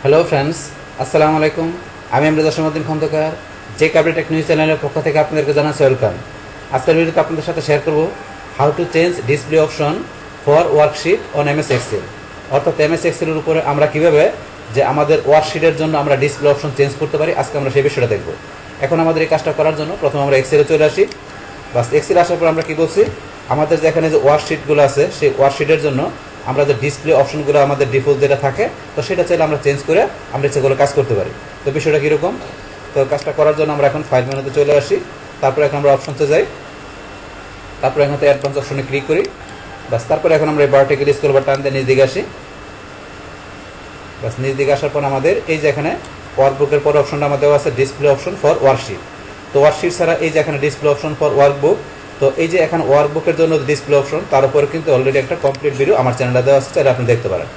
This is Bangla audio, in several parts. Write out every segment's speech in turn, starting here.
হ্যালো ফ্রেন্ডস, আসসালামু আলাইকুম। আমি আমরাজ আসামউদ্দিন খন্দকার, যে কাবলি টেক নিউজ চ্যানেলের পক্ষ থেকে আপনাদেরকে জানাচ্ছি ওয়েলকাম। আজকের ভিডিওতে আপনাদের সাথে শেয়ার করব how to change display option for worksheet on MS Excel. অর্থাৎ এমএস এক্সেলের উপরে আমরা কীভাবে যে আমাদের ওয়ার্কশিটের জন্য আমরা ডিসপ্লে অপশন চেঞ্জ করতে পারি, আজকে আমরা সেই বিষয়টা দেখব। এখন আমাদের এই কাজটা করার জন্য প্রথমে আমরা এক্সেলে চলে আসি। বাস এক্সেলে আসার পর আমরা কী বলছি, আমাদের যে এখানে যে ওয়ার্কশিটগুলো আছে সেই ওয়ার্কশিটের জন্য আমরা যে ডিসপ্লে অপশনগুলো আমাদের ডিফল্ট যেটা থাকে, তো সেটা চাইলে আমরা চেঞ্জ করে আমরা সেগুলো কাজ করতে পারি। তো বিষয়টা কীরকম, তো কাজটা করার জন্য আমরা এখন ফাইল মেনুতে চলে আসি। তারপরে এখন আমরা অপশনতে যাই, তারপরে এখান থেকে অ্যাডভান্স অপশনে ক্লিক করি। বাস তারপরে এখন আমরা এই ভার্টিক্যাল স্ক্রল বার টান দিয়ে নিচ দিকে আসি। বাস নিচ দিকে আসার পর আমাদের এই যে এখানে ওয়ার্কবুকের পর অপশনটা আমাদের আছে ডিসপ্লে অপশন ফর ওয়ার্কশিট। তো ওয়ার্কশিট ছাড়া এই যে এখানে ডিসপ্লে অপশন ফর ওয়ার্কবুক, তো এই যে এখানে ওয়ার্কবুকের জন্য ডিসপ্লে অপশন, তার উপরে কিন্তু অলরেডি একটা কমপ্লিট ভিডিও আমার চ্যানেলে দেওয়া আছে, চাইলে আপনি দেখতে পারেন।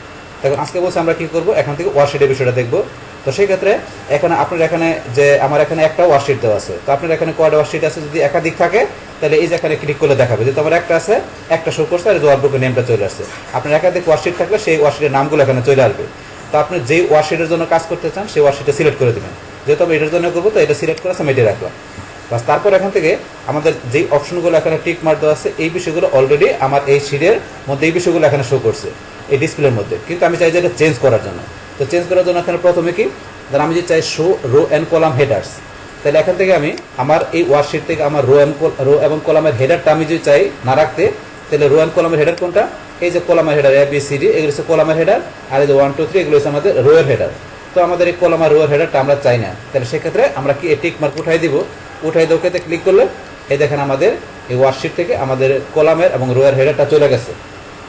এখন আজকে বলছি আমরা কী করবো, এখান থেকে ওয়ার্কশিটের বিষয়টা দেখবো। তো সেই ক্ষেত্রে এখানে আপনার এখানে যে আমার এখানে একটা ওয়ার্কশিট দেওয়া আছে, তো আপনার এখানে কয়টা ওয়ার্কশিট আছে, যদি একাধিক থাকে তাহলে এই যে এখানে ক্লিক করলে দেখাবে, যেহেতু আমার একটা আছে, একটা শো করছে আর যে ওয়ার্কবুকের নেমটা চলে আসছে। আপনার একাধিক ওয়ার্কশিট থাকলে সেই ওয়ার্কশিটের নামগুলো এখানে চলে আসবে। তো আপনি যেই ওয়ার্কশিটের জন্য কাজ করতে চান সেই ওয়ার্কশিটে সিলেক্ট করে দেবেন। যেহেতু আমি এটার জন্য করবো, তো এটা সিলেক্ট করে আমি এটি রাখলাম। বাস তারপর এখান থেকে আমাদের যেই অপশনগুলো এখানে টিক মার্ক দেওয়া আছে, এই বিষয়গুলো অলরেডি আমার এই শিটের মধ্যে এই বিষয়গুলো এখানে শো করছে এই ডিসপ্লের মধ্যে, কিন্তু আমি চাই যে এটা চেঞ্জ করার জন্য। তো চেঞ্জ করার জন্য এখানে প্রথমে কি, ধর আমি যদি চাই show rho and column headers, তাহলে এখান থেকে আমি আমার এই ওয়ার্কশিট থেকে আমার রো এবং কলামের হেডারটা আমি যদি চাই না রাখতে, তাহলে রো অ্যান্ড কলামের হেডার কোনটা, এই যে কলামের হেডার ABCD, এগুলো হচ্ছে কলামের হেডার, আর এই যে 1 2 3 এগুলো হচ্ছে আমাদের রোয়ের হেডার। তো আমাদের এই কলাম আর রোয়ের হেডারটা আমরা চাই না, তাহলে সেক্ষেত্রে আমরা কি টিক মার্ক উঠাই দিব। উঠাই দিয়ে ওকেতে ক্লিক করলে এই দেখেন আমাদের এই ওয়ার্কশিট থেকে আমাদের কলামের এবং রোয়ের হেডারটা চলে গেছে।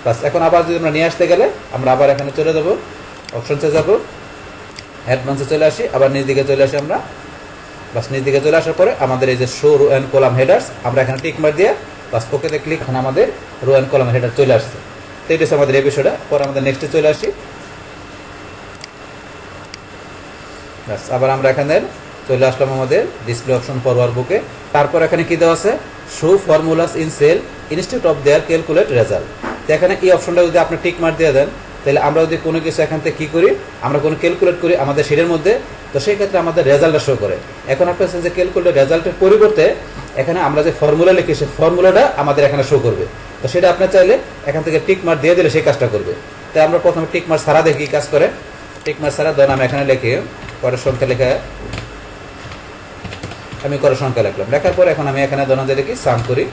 বাস এখন আবার যদি আমরা নিয়ে আসতে গেলে আমরা আবার এখানে চলে যাব, অপশনসে যাব, অ্যাডভান্সে চলে আসি, আবার নিচ দিকে চলে আসি আমরা। বাস নিচ দিকে চলে আসার পরে আমাদের এই যে show rho and column headers, আমরা এখানে টিক মার্ক দিয়ে বাস ওকেতে ক্লিক, এখানে আমাদের রো অ্যান্ড কলাম হেডার চলে আসছে। তো এটা হচ্ছে আমাদের এই বিষয়টা। পরে আমাদের নেক্সটে চলে আসি। বাস আবার আমরা এখানে চলে আসলাম আমাদের ডিসপ্লে অপশন ফর ওয়ার্কবুকে। তারপর এখানে কি দেওয়া আছে, show formulas in cell instead of their calculate result. তো এখানে এই অপশনটা যদি আপনি টিক মার্ক দিয়ে দেন, তাহলে আমরা যদি কোনো কিছু এখান থেকে কী করি, আমরা কোনো ক্যালকুলেট করি আমাদের শিটের মধ্যে, তো সেই ক্ষেত্রে আমাদের রেজাল্টটা শো করে। এখন আপনার যে ক্যালকুলেট রেজাল্টের পরিবর্তে এখানে আমরা যে ফর্মুলা লিখি সেই ফর্মুলাটা আমাদের এখানে শো করবে। তো সেটা আপনার চাইলে এখান থেকে টিক মার্ক দিয়ে দিলে সেই কাজটা করবে। তাই আমরা প্রথমে টিক মার্ক ছাড়া দেখি কাজ করে। টিক মার্ক ছাড়া ধরেন আমি এখানে লিখি করের সংখ্যা লেখা, আমি করের সংখ্যা লিখলাম, লেখার পর এখন আমি এখানে ধরেন যে লিখি সাম করি,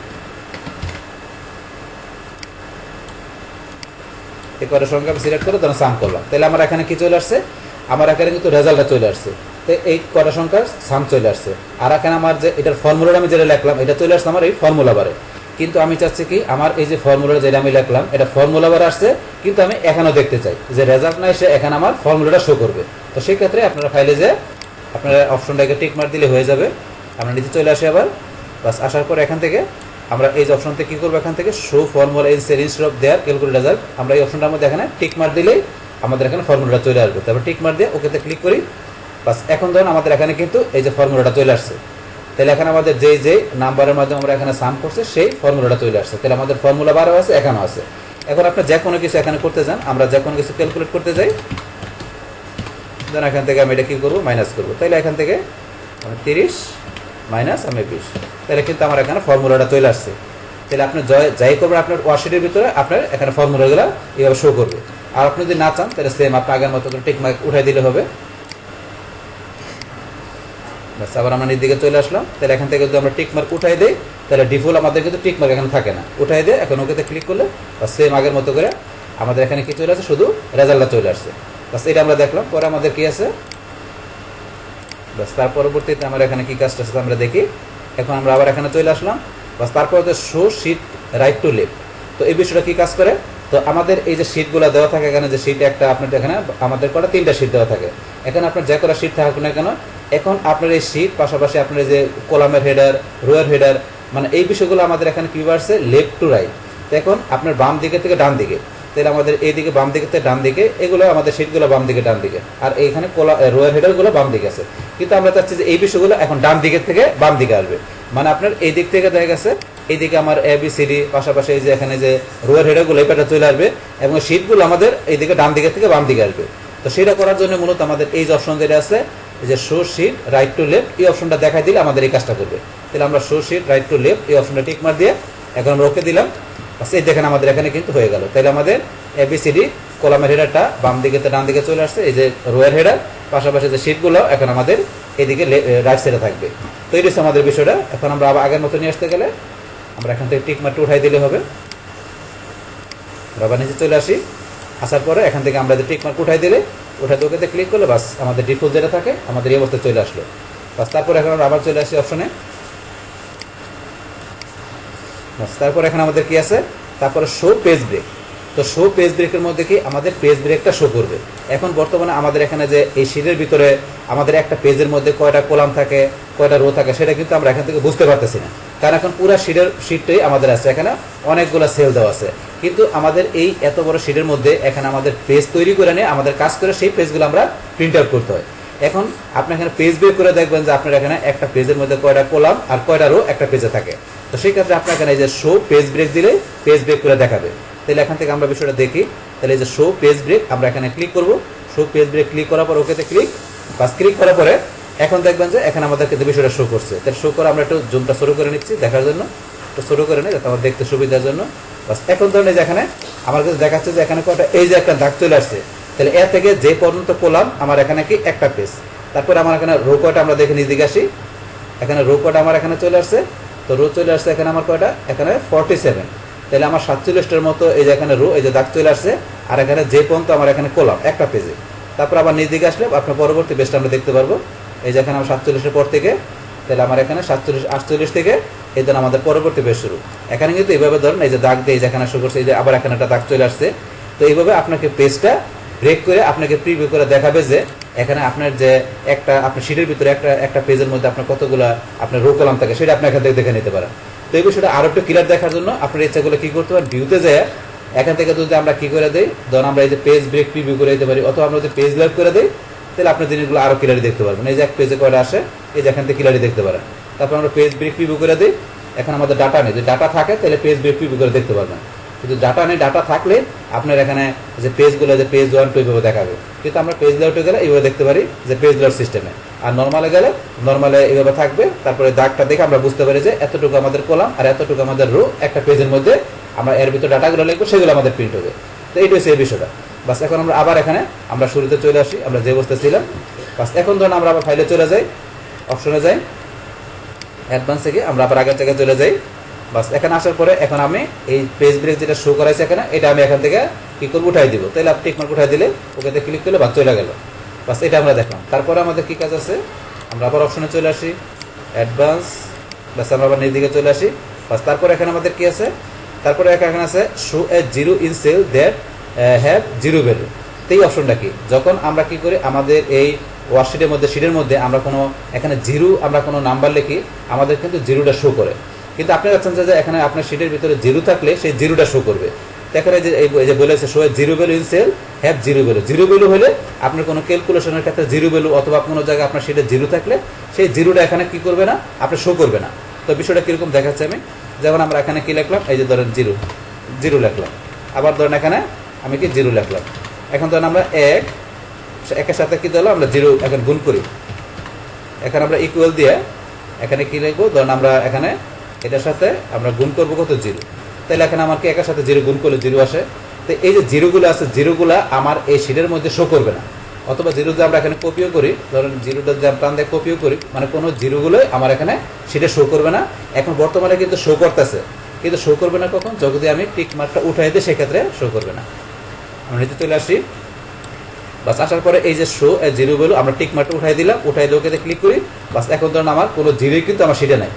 এই করের সংখ্যা আমি সিলেক্ট করে ধরেন সাম করলাম, তাহলে আমার এখানে কি চলে আসছে, আমার এখানে কিন্তু রেজাল্টটা চলে আসছে। তো এই করের সংখ্যা সাম চলে আসছে। আর এখানে আমার যে এটার ফর্মুলাটা আমি যেটা লিখলাম, এটা চলে আসছে আমার এই ফর্মুলা বারে। কিন্তু আমি চাচ্ছি কি, আমার এই যে ফর্মুলাটা যেটা আমি লিখলাম এটা ফর্মুলা বারে আসছে, কিন্তু আমি এখানেও দেখতে চাই যে রেজাল্ট না এসে এখানে আমার ফর্মুলাটা শো করবে। তো সেই ক্ষেত্রে আপনারা ফাইলে যে আপনারা অপশনটাকে টিক মার্ক দিলে হয়ে যাবে। আমরা নিচে চলে আসি আবার। বাস আসার পর এখান থেকে আমরা এই যে অপশনতে কী করবো, এখান থেকে show formula in cell instead of their calculate result, আমরা এই অপশনটার মধ্যে এখানে টিক মার্ক দিলেই আমাদের এখানে ফর্মুলাটা চলে আসবে। তারপর টিক মার্ক দিয়ে ওকেতে ক্লিক করি। বাস এখন ধরুন আমাদের এখানে কিন্তু এই যে ফর্মুলাটা চলে আসছে, তাহলে এখানে আমাদের যেই নাম্বারের মাধ্যমে আমরা এখানে সাম করছে সেই ফর্মুলাটা চলে আসছে। তাহলে আমাদের ফর্মুলা বারও আছে, এখানেও আছে। এখন আপনি যে কোনো কিছু এখানে করতে চান, আমরা যে কোনো কিছু ক্যালকুলেট করতে যাই, ধরুন এখান থেকে আমি এটা কী করবো, মাইনাস করবো, তাহলে এখান থেকে 30 মাইনাস আমি 20, তাহলে কিন্তু আমার এখানে ফর্মুলাটা চলে আসছে। তাহলে আপনি যাই করবেন আপনার ওয়ার্কশিটের ভিতরে আপনার এখানে ফর্মুলাগুলো এইভাবে শো করবে। আর আপনি যদি না চান তাহলে সেম আপনি আগের মতো করে টিক মার্ক উঠাই দিলে হবে। বাস আবার আমরা নিজ দিকে চলে আসলাম। তাহলে এখান থেকে যদি আমরা টিক মার্ক উঠাই দিই, তাহলে ডিফল্ট আমাদের কিন্তু টিক মার্ক এখানে থাকে না, উঠাই দিয়ে এখন ওকেতে ক্লিক করলে বা সেম আগের মতো করে আমাদের এখানে কি চলে আসে, শুধু রেজাল্টটা চলে আসছে। বাস এটা আমরা দেখলাম। পরে আমাদের কি আছে, বাস তার পরবর্তীতে আমরা এখানে কি কাজটা আছে আমরা দেখি। এখন আমরা আবার এখানে চলে আসলাম। বাস তারপর হচ্ছে show sheet right to left. তো এই বিষয়টা কি কাজ করে, তো আমাদের এই যে শিটগুলো দেওয়া থাকে, এখানে যে শিট একটা আপনার এখানে আমাদের কটা 3টা শিট দেওয়া থাকে, এখানে আপনার যে কটা শিট থাকুক না কেন, এখন আপনার এই শিট পাশাপাশি আপনার এই যে কলামের হেডার রোয়ের হেডার, মানে এই বিষয়গুলো আমাদের এখানে কি আসছে, লেফট টু রাইট। তো এখন আপনার বাম দিকে থেকে ডান দিকে, তাহলে আমাদের এইদিকে বাম দিকে থেকে ডান দিকে, এগুলো আমাদের শিটগুলো বাম দিকে ডান দিকে, আর এইখানে রোয়ের হেডারগুলো বাম দিকে আছে। কিন্তু আমরা চাচ্ছি যে এই বিষয়গুলো এখন ডান দিকের থেকে বাম দিকে আসবে, মানে আপনার এই দিক থেকে দেখা গেছে এইদিকে আমার ABCD, পাশাপাশি এই যে এখানে যে রোয়ের হেডারগুলো এই প্যাটার্ন চলে আসবে, এবং শিটগুলো আমাদের এইদিকে ডান দিকের থেকে বাম দিকে আসবে। তো সেটা করার জন্য মূলত আমাদের এই যে অপশন যেটা আছে, এই যে show sheet right to left, এই অপশনটা দেখাই দিলে আমাদের এই কাজটা করবে। তাহলে আমরা show sheet right to left এই অপশনটা টিক মার দিয়ে এখন আমরা ওকে দিলাম। এই দেখেন আমাদের এখানে কিন্তু হয়ে গেল। তাহলে আমাদের এবিসিডি কলামের হেডারটা বাম দিকে ডান দিকে চলে আসছে, এই যে রোয়ের হেডার, পাশাপাশি যে শিটগুলো এখন আমাদের এদিকে রাইট সাইডে থাকবে। তো এই হচ্ছে আমাদের বিষয়টা। এখন আমরা আবার আগের মতো নিয়ে আসতে গেলে আমরা এখান থেকে টিক মারটা উঠাই দিলে হবে। আবার নিচে চলে আসি, আসার পরে এখান থেকে আমরা যে টিক মার্ক উঠাই দিলে ওঠাতে ওকেতে ক্লিক করলে বাস আমাদের ডিফল্ট যেটা থাকে আমাদের এই অবস্থায় চলে আসলো। বাস তারপর এখন আমরা আবার চলে আসি অপশনে। বাস তারপর এখানে আমাদের কি আছে, তারপরে শো পেজ ব্রেক। তো শো পেজ ব্রেকের মধ্যে কি আমাদের পেজ ব্রেকটা শো করবে। এখন বর্তমানে আমাদের এখানে যে এই শিটের ভিতরে আমাদের একটা পেজের মধ্যে কয়টা কলাম থাকে, কয়টা রো থাকে, সেটা কিন্তু আমরা এখান থেকে বুঝতে পারতেছি না, কারণ এখন পুরো শিটটাই আমাদের আছে, এখানে অনেকগুলো সেল দেওয়া আছে। কিন্তু আমাদের এই এত বড় শিটের মধ্যে এখানে আমাদের পেজ তৈরি করে নিয়ে আমাদের কাজ করে সেই পেজগুলো আমরা প্রিন্ট আউট করতে হয়। এখন আপনি এখানে পেজ ব্রেক করে দেখবেন যে আপনার এখানে একটা পেজের মধ্যে কয়টা কলাম আর কয়টা রো একটা পেজে থাকে। তো সেই ক্ষেত্রে আপনার এখানে এই যে শো পেজ ব্রেক দিলে পেজ ব্রেক করে দেখাবে। তাহলে এখান থেকে আমরা বিষয়টা দেখি। তাহলে এই যে শো পেজ ব্রেক আমরা এখানে ক্লিক করব। শো পেজ ব্রেক ক্লিক করার পর ওকেতে ক্লিক, বাস ক্লিক করার পরে এখন দেখবেন যে এখানে আমাদের কিন্তু বিষয়টা শো করছে। তাহলে শো করে আমরা একটু জুমটা শুরু করে নিচ্ছি দেখার জন্য, একটু শুরু করে নিই যাতে আমার দেখতে সুবিধার জন্য। বাস এখন ধরেন এই যে এখানে আমার কাছে দেখাচ্ছে যে এখানে কয়টা এই যে একটা দাগ চলে আসছে। তাহলে এর থেকে যে পর্যন্ত কলাম আমার এখানে কি একটা পেজ। তারপরে আমার এখানে রো কয়টা আমরা দেখে নিয়ে দিকে আসি। এখানে রো কয়টা আমার এখানে চলে আসছে। তো রো চলে আসছে এখানে আমার কয়টা, এখানে 47। তাহলে আমার 47টার মতো এই যে এখানে রো এই যে দাগ চলে আসছে। আর এখানে যে পর্যন্ত আমার এখানে কলাম একটা পেজে। তারপর আবার নিজ দিকে আসলে আপনার পরবর্তী পেজটা আমরা দেখতে পারবো। এই যে এখানে আমার 47-এর পর থেকে, তাহলে আমার এখানে 47 48 থেকে এই ধরুন আমাদের পরবর্তী পেজ শুরু। এখানে কিন্তু এইভাবে ধরুন এই যে দাগ দিয়ে যেখানে শুরু করছে, এই যে আবার এখানে একটা দাগ চলে আসছে। তো এইভাবে আপনাকে পেজটা ব্রেক করে আপনাকে প্রিভিউ করে দেখাবে যে এখানে আপনার যে একটা আপনার শিটের ভিতরে একটা পেজের মধ্যে আপনার কতগুলো আপনার রো কলাম থাকে সেটা আপনি এখান থেকে দেখে নিতে পারেন। তো এই বিষয়টা আরো একটু ক্লিয়ার দেখার জন্য আপনার ইচ্ছাগুলো কি করতে পারেন, ভিউতে যায় এখান থেকে যদি আমরা কি করে দিই, ধরুন আমরা এই যে পেজ ব্রেক প্রিভিউ করে দিতে পারি, অথবা আমরা যদি পেজ লাইভ করে দিই, তাহলে আপনার জিনিসগুলো আরো ক্লিয়ারি দেখতে পারবেন। এই যে এক পেজে কয়টা আসে, এই যে এখান থেকে ক্লিয়ারি দেখতে পারেন। তারপর আমরা পেজ ব্রেক প্রিভিউ করে দিই। এখন আমাদের ডাটা নেই, যদি ডাটা থাকে তাহলে পেজ ব্রেক প্রিভিউ করে দেখতে পারবেন। কিন্তু ডাটা নেই, ডাটা থাকলে আপনার এখানে যে পেজগুলো যে পেজ 1 2 এইভাবে দেখাবে। কিন্তু আমরা পেজ লেআউটে গেলে এইভাবে দেখতে পারি যে পেজ লেআউট সিস্টেমে, আর নর্মালে গেলে নর্মালে এইভাবে থাকবে। তারপরে দাগটা দেখে আমরা বুঝতে পারি যে এতটুকু আমাদের কলাম আর এতটুকু আমাদের রো একটা পেজের মধ্যে, আমরা এর ভিতরে ডাটাগুলো লিখবো সেগুলো আমাদের প্রিন্ট হবে। তো এইটা হচ্ছে এই বিষয়টা। বাস এখন আমরা আবার এখানে আমরা শুরুতে চলে আসি, আমরা যে অবস্থায় ছিলাম। বাস এখন ধরুন আমরা আবার ফাইলে চলে যাই, অপশনে যাই, অ্যাডভান্স থেকে আমরা আবার আগের জায়গায় চলে যাই। বাস এখানে আসার পরে এখন আমি এই পেজ ব্রেক যেটা শো করাইছে এখানে, এটা আমি এখান থেকে কি করবো, উঠাই দিব। তাহলে আপনি টিক মার্ক উঠাই দিলে ওকেতে ক্লিক করলে বাস চলে গেল। বাস এটা আমরা দেখলাম। তারপরে আমাদের কি কাজ আছে, আমরা আবার অপশনে চলে আসি, অ্যাডভান্স, বাস আমরা আবার নিচের দিকে চলে আসি। বাস তারপরে এখানে আমাদের কি আছে, তারপরে এখানে আছে show a zero in cell that have zero value. তো এই অপশনটা কি, যখন আমরা কি করি আমাদের এই ওয়ার্কশিটের মধ্যে শিটের মধ্যে আমরা কোনো এখানে জিরো আমরা কোনো নাম্বার লিখি, আমাদের কিন্তু জিরোটা শো করে। কিন্তু আপনি চাচ্ছেন যে এখানে আপনার শিটের ভিতরে জিরো থাকলে সেই জিরোটা শো করবে। তো এখানে যে এই যে বলেছে show zero value in cell have zero value. Zero value হলে আপনার কোনো ক্যালকুলেশনের ক্ষেত্রে জিরো ভ্যালু, অথবা কোনো জায়গায় আপনার শিটে জিরো থাকলে সেই জিরোটা এখানে কি করবে না, আপনার শো করবে না। তো বিষয়টা কীরকম দেখাচ্ছে আমি, যেমন আমরা এখানে কি লিখলাম, এই যে ধরেন জিরো জিরো লিখলাম, আবার ধরেন এখানে আমি কি জিরো লিখলাম। এখন ধরেন আমরা একের সাথে কি দিলাম, আমরা জিরো এখন গুণ করি। এখানে আমরা ইকুয়াল দিয়ে এখানে কি লিখবো, ধরেন আমরা এখানে এটার সাথে আমরা গুণ করবো কত, জিরো। তাহলে এখানে আমার কি একের সাথে জিরো গুণ করলে জিরো আসে। তো এই যে জিরোগুলো আছে, জিরোগুলো আমার এই শিটের মধ্যে শো করবে না। অথবা জিরো যদি আমরা এখানে কপিও করি, ধরেন জিরোটা যদি আমরা টান দিয়ে কপিও করি, মানে কোনো জিরোগুলোই আমার এখানে শিটে শো করবে না। এখন বর্তমানে কিন্তু শো করতেছে, কিন্তু শো করবে না কখন, যদি আমি টিক মার্কটা উঠাই দিই সেক্ষেত্রে শো করবে না। আমরা নিচে চলে আসি, বাস আসার পরে এই যে শো জিরো ভ্যালু আমরা টিক মার্কটা উঠাই দিলাম, উঠাই দিয়ে ওকে ক্লিক করি। বাস এখন ধরেন আমার কোনো জিরোই কিন্তু আমার শিটে নাই,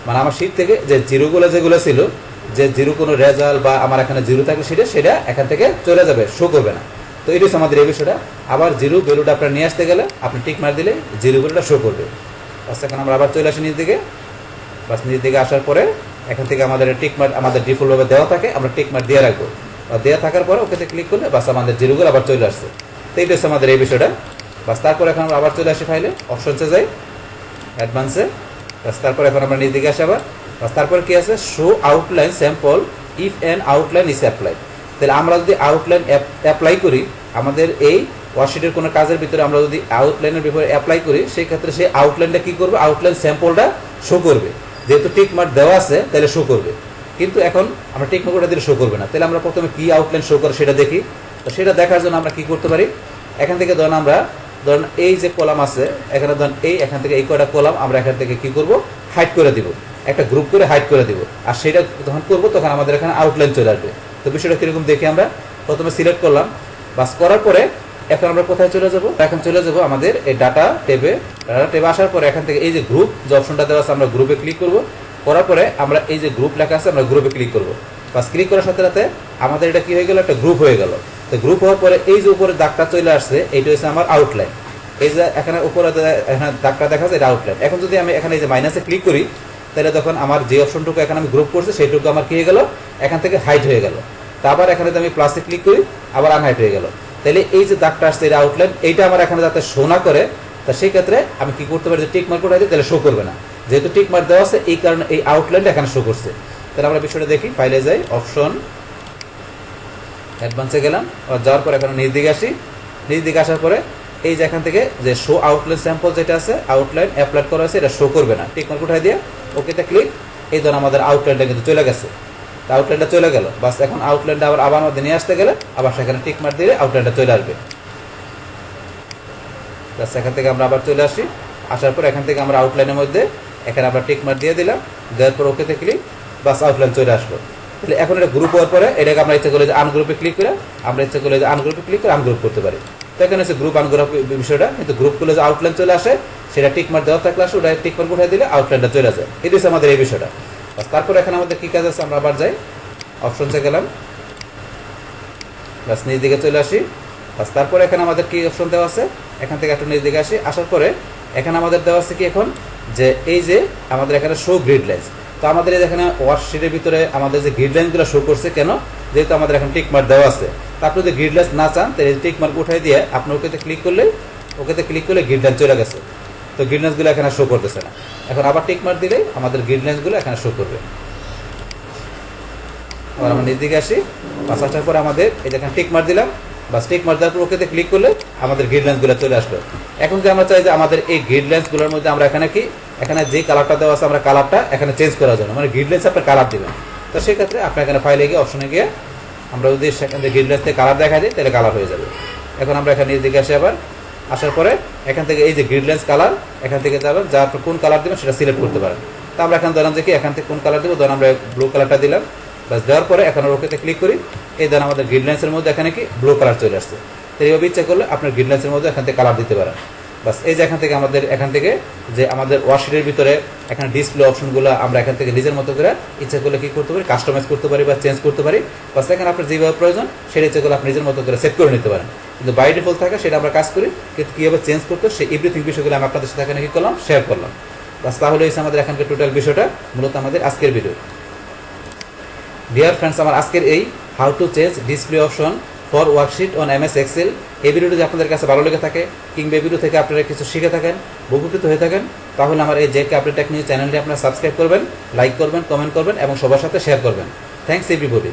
মানে আমার শিট থেকে যে জিরোগুলো যেগুলো ছিল, যে জিরো কোনো রেজাল্ট বা আমার এখানে জিরো থাকলে সেটা এখান থেকে চলে যাবে, শো করবে না। তো এটা হচ্ছে আমাদের এই বিষয়টা। আবার জিরো ভ্যালুটা আপনার নিয়ে আসতে গেলে আপনি টিক মার দিলে জিরো ভ্যালুটা শো করবে। বাস এখন আমরা আবার চলে আসি নিচ দিকে। বাস নিচ দিকে আসার পরে এখান থেকে আমাদের টিক মার আমাদের ডিফল্টভাবে দেওয়া থাকে, আমরা টিক মার দিয়ে রাখবো। দেওয়া থাকার পরে ওকে ক্লিক করলে বাস আমাদের জিরোগুলো আবার চলে আসছে। তো এইটা হচ্ছে আমাদের এই বিষয়টা। বাস তারপর এখন আমরা আবার চলে আসি ফাইলে, অপশনসে যাই, অ্যাডভান্সে। বাস তারপর এখন আমরা নিচ দিকে আসি আবার। বাস তারপর কি আছে, show outline sample if an outline is apply. তাহলে আমরা যদি আউটলাইন অ্যাপ্লাই করি আমাদের এই ওয়ার্কশিটের কোনো কাজের ভিতরে আমরা যদি আউটলাইনের ব্যাপারে অ্যাপ্লাই করি, সেই ক্ষেত্রে সেই আউটলাইনটা কী করবে, আউটলাইন স্যাম্পলটা শো করবে। যেহেতু টিক মার্ক দেওয়া আছে তাহলে শো করবে, কিন্তু এখন আমরা টিক মার্কটা দিলে শো করবে না। তাহলে আমরা প্রথমে কী আউটলাইন শো করে সেটা দেখি। তো সেটা দেখার জন্য আমরা কী করতে পারি, এখান থেকে ধরুন এই যে কলাম আছে এখানে, ধরুন এখান থেকে এই কয়টা কলাম আমরা এখান থেকে কী করব, হাইড করে দিব, একটা গ্রুপ করে হাইড করে দিব। আর সেটা যখন করবো তখন আমাদের এখানে আউটলাইন চলে আসবে। তো বিষয়টা কীরকম দেখি, আমরা প্রথমে সিলেক্ট করলাম, বাস করার পরে এখন আমরা কোথায় চলে যাব, এখন চলে যাব আমাদের এই ডাটা ট্যাবে আসার পরে এখান থেকে এই যে গ্রুপ যে অপশনটা দেওয়া আছে আমরা গ্রুপে ক্লিক করব। করার পরে আমরা এই যে গ্রুপ লেখা আছে আমরা গ্রুপে ক্লিক করব। বাস ক্লিক করার সাথে সাথে আমাদের এটা কি হয়ে গেল, একটা গ্রুপ হয়ে গেল। তো গ্রুপ হওয়ার পরে এই যে উপরে দাগটা চলে আসছে এইটা হচ্ছে আমার আউটলাইন। এই যে এখানে উপরে এখানে দাগটা দেখা যায় এটা আউটলাইন। এখন যদি আমি এখানে এই যে মাইনাসে ক্লিক করি তাহলে তখন আমার যে অপশনটুকু এখানে আমি গ্রুপ করছি সেইটুকু আমার কি হয়ে গেল, এখান থেকে হাইড হয়ে গেল। তারপর এখানে যদি আমি প্লাসে ক্লিক করি আবার আনহাইড হয়ে গেল। তাহলে এই যে দাগটা আসছে এটা আউটলাইন, এইটা আমার এখানে যাতে শো না করে, তা সেই ক্ষেত্রে আমি কি করতে পারি, যে টিক মার্ক উঠাই দিই তাহলে শো করবে না। যেহেতু টিক মার্ক দেওয়া আছে এই কারণে এই আউটলাইনটা এখানে শো করছে। তাহলে আমরা বিষয়টা দেখি, ফাইলে যাই, অপশন অ্যাডভান্সে গেলাম, যাওয়ার পর এখানে নিজ দিকে আসি। নিজ দিকে আসার পরে এই যে এখান থেকে যে শো আউটলাইন স্যাম্পল যেটা আছে আউটলাইন অ্যাপ্লাই করা আছে এটা শো করবে না। টিক মার্ক উঠাই দিয়ে ওকেতে ক্লিক, এই ধরুন আমাদের আউটলাইনটা কিন্তু চলে গেছে। আউটলাইনটা চলে গেল। বাস এখন আউটলাইনটা আবার মধ্যে নিয়ে আসতে গেলে আবার সেখানে টিক মার্ক দিলে আউটলাইনটা চলে আসবে। বাস এখান থেকে আমরা আবার চলে আসি, আসার পর এখান থেকে আমরা আউটলাইনের মধ্যে এখানে আমরা টিক মার্ক দিয়ে দিলাম, দেওয়ার পর ওকেতে ক্লিক, বাস আউটলাইন চলে আসলো। তাহলে এখন এটা গ্রুপ হওয়ার পরে এটাকে আমরা ইচ্ছা করলে যে আনগ্রুপে ক্লিক করে আমরা ইচ্ছা করলে যে আনগ্রুপে ক্লিক করে আনগ্রুপ করতে পারি। তো এখানে হচ্ছে গ্রুপ আনগ্রুপ বিষয়টা, কিন্তু গ্রুপ করলে যে আউটলাইন চলে আসে সেটা টিক মার্ক দেওয়া থাকলে আসে, ওটা টিক মার্ক উঠাই দিলে আউটলাইনটা চলে যায়। এটা হচ্ছে আমাদের এই বিষয়টা। বাস তারপর এখানে আমাদের কী কাজ আছে, আমরা আবার যাই, অপশনসে গেলাম, বাস নিজ দিকে চলে আসি। বাস তারপরে এখানে আমাদের কি অপশন দেওয়া আছে, এখান থেকে একটু নিজ দিকে আসি। আসার পরে এখানে আমাদের দেওয়া আছে কি এখন, যে এই যে আমাদের এখানে শো গ্রিড লাইন্স। তো আমাদের এখানে ওয়ার্কশিটের ভিতরে আমাদের যে গ্রিড লাইনগুলো শো করছে কেন, যেহেতু আমাদের এখন টিক মার্ক দেওয়া আছে। তারপরে যদি গ্রিড লাইন্স না চান তাহলে টিক মার্ক উঠাই দিয়ে আপনি ওকেতে ক্লিক করলে গ্রিড লাইন চলে গেছে। তো গ্রিড লাইন্সগুলো এখানে শো করতেছে না। এখন আবার টিক মার্ক দিলে আমাদের গ্রিড লাইন্সগুলো এখানে শো করবে। আবার আমরা নিজ দিকে আসি, বাস আসার পরে আমাদের এই যেখানে টিক মার্ক দিলাম, বাস টিক মার্ক দেওয়ার পর ওকেতে ক্লিক করলে আমাদের গ্রিড লাইন্সগুলো চলে আসলো। এখন যদি আমরা চাই যে আমাদের এই গ্রিড লাইন্সগুলোর মধ্যে আমরা এখানে যে কালারটা দেওয়া আছে আমরা কালারটা এখানে চেঞ্জ করার জন্য, মানে গ্রিড লাইন্স আপনার কালার দেবেন। তো সেক্ষেত্রে আপনার এখানে ফাইলে গিয়ে অপশনে গিয়ে আমরা যদি সেখানে গ্রিড লাইন্স থেকে কালার দেখা দিই তাহলে কালার হয়ে যাবে। এখন আমরা এখানে নিজ দিকে আসি, আবার আসার পরে এখান থেকে এই যে গ্রিড লাইন্স কালার এখান থেকে যাবেন, যার পর কোন কালার দেবেন সেটা সিলেক্ট করতে পারেন। তো আমরা এখানে ধরলাম যে কি এখান থেকে কোন কালার দেবো, ধরুন আমরা ব্লু কালারটা দিলাম। বাস দেওয়ার পরে এখন ওকেতে ক্লিক করি, এই ধরুন আমাদের গ্রিড লাইন্সের মধ্যে এখানে কি ব্লু কালার চলে আসছে। তো এইভাবে ইচ্ছা করলে আপনার গ্রিড লাইন্সের মধ্যে এখান থেকে কালার দিতে পারেন। বাস এই যে এখান থেকে যে আমাদের ওয়ার্কশিটের ভিতরে এখানে ডিসপ্লে অপশনগুলো আমরা এখান থেকে নিজের মতো করে ইচ্ছা করলে কি করতে পারি, কাস্টমাইজ করতে পারি বা চেঞ্জ করতে পারি। বাস এখানে আপনার যেভাবে প্রয়োজন সেটা ইচ্ছা করলে আপনি নিজের মতো করে সেট করে নিতে পারেন। কিন্তু বাই ডিফল্ট থাকে সেটা আমরা কাজ করি, কিন্তু কীভাবে চেঞ্জ করতে সেই এভরিথিং বিষয়গুলো আমি আপনাদের সাথে এখানে কি করলাম, শেয়ার করলাম। বাস তাহলে হচ্ছে আমাদের এখানকার টোটাল বিষয়টা, মূলত আমাদের আজকের ভিডিও। ডিয়ার ফ্রেন্ডস, আমার আজকের এই how to change display option for worksheet on MS Excel এই ভিডিওটি যদি আপনাদের কাছে ভালো লেগে থাকে কিংবা এই ভিডিও থেকে আপনারা কিছু শিখে থাকেন, উপকৃত হয়ে থাকেন, তাহলে আমার এই জেকে আপডেট টেক নিউজ চ্যানেলটি আপনারা সাবস্ক্রাইব করবেন, লাইক করবেন, কমেন্ট করবেন এবং সবার সাথে শেয়ার করবেন। Thanks everybody.